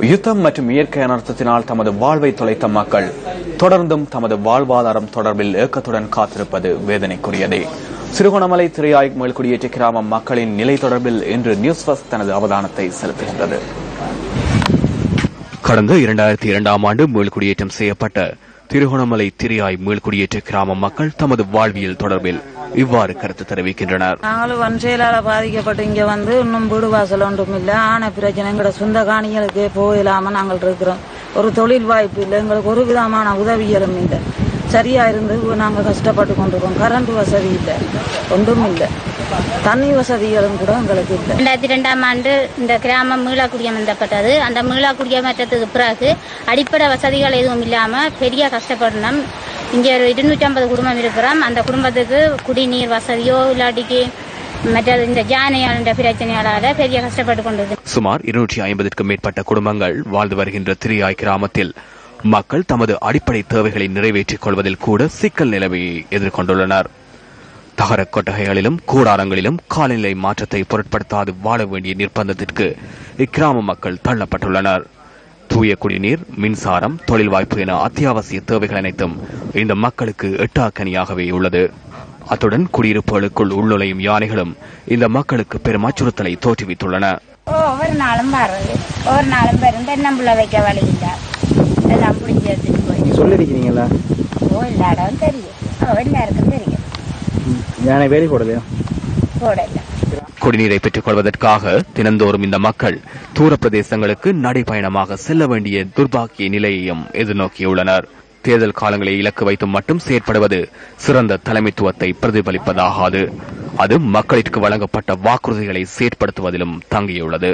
யுத்தம் மற்றும் இயற்கை அனர்த்தத்தினால் தமது வாழ்வை தொலைத்த மக்கள் தொடர்ந்தும் தமது வாழ்வாதாரம் தொடர்பில் ஏக்கத்துடன் காத்திருப்பது வேதனைக்குரியதே. திருகோணமலை திரையாய் மேல்குடியேற்ற கிராம மக்களின் நிலை தொடர்பில் இன்று நியூஸ் ஃபர்ஸ்ட் தனது அவதானத்தை செலுத்துகின்றது. கடந்த 2002ஆம் ஆண்டு மேல்குடியேற்றம் செய்யப்பட்ட திருகோணமலை திரையாய் மேல்குடியேற்ற கிராம மக்கள் தமது வாழ்வியல் தொடர்பில் இவ்வாறு கருத்து தெரிவிக்கின்றனர். நாங்களும் வன்செயலால பாதிக்கப்பட்டு இங்க வந்து இன்னும் வீடு வாசல் ஒன்றும் இல்லை. ஆன பிரச்சனை எங்களோட சொந்த காணிகளுக்கு போயிடாம நாங்கள் இருக்கிறோம். ஒரு தொழில் வாய்ப்பு இல்லை, எங்களுக்கு ஒரு விதமான உதவிகளும் இல்லை. சரியா இருந்து நாங்கள் கஷ்டப்பட்டு கொண்டிருக்கோம். கரண்ட் வசதி இல்லை, ஒன்றும் இல்லை. தண்ணி வசதிகளும் கூட எங்களுக்கு இல்லை. 2002ஆம் ஆண்டு இந்த கிராமம் மீளாக்குடியமர்த்தப்பட்டது. அந்த மீளாக்குடியமற்றத்துக்கு பிறகு அடிப்படை வசதிகள் எதுவும் இல்லாம பெரிய கஷ்டப்படணும். இங்கே 250 குடும்பம் இருக்கிறோம். அந்த குடும்பத்துக்கு குடிநீர் வசதியோ இல்லாட்டிக்கு மற்றது இந்த ஜானையாள பிரச்சனையாள பெரிய கஷ்டப்பட்டு கொண்டது. சுமார் 250க்கும் மேற்பட்ட குடும்பங்கள் வாழ்ந்து வருகின்ற திரையாய் கிராமத்தில் மக்கள் தமது அடிப்படை தேவைகளை நிறைவேற்றிக் கொள்வதில் கூட சிக்கல் நிலைமையை எதிர்கொண்டுள்ளனர். தகர கொட்டகைகளிலும் கூடாரங்களிலும் காலநிலை மாற்றத்தை பொருட்படுத்தாது வாழ வேண்டிய நிர்பந்தத்திற்கு இக்கிராம மக்கள் தள்ளப்பட்டுள்ளனர். தூய குடிநீர், மின்சாரம், தொழில் வாய்ப்பு என அத்தியாவசிய தேவைகள் அனைத்தும் இந்த மக்களுக்கு எட்டாக்கனியாகவே உள்ளது. அத்துடன் குடியிருப்புகளுக்குள் உள்நுழையும் யானைகளும் இந்த மக்களுக்கு பெரும் அச்சுறுத்தலை தோற்றுவித்துள்ளன. ஒவ்வொரு நாளும் வர்றது, ஒவ்வொரு நாளும் வரும். தென்னம்புள்ள வைக்க வழி இல்லை, எல்லாம் பிடிச்சி போய் சொல்லிருக்கீங்களா? எல்லா இடம் தெரியும், எல்லாருக்கும் தெரியும். யானை வேலி போடலையா? போடல. குடிநீரை பெற்றுக் கொள்வதற்காக தினந்தோறும் இந்த மக்கள் தூர பிரதேசங்களுக்கு நடைபயணமாக செல்ல வேண்டிய துர்பாக்கிய நிலையையும் எதிர்நோக்கியுள்ளனர். தேர்தல் காலங்களை இலக்கு வைத்து மட்டும் செயற்படுவது சிறந்த தலைமைத்துவத்தை பிரதிபலிப்பதாகாது. அது மக்களுக்கு வழங்கப்பட்ட வாக்குறுதிகளை செயற்படுத்துவதிலும் தங்கியுள்ளது.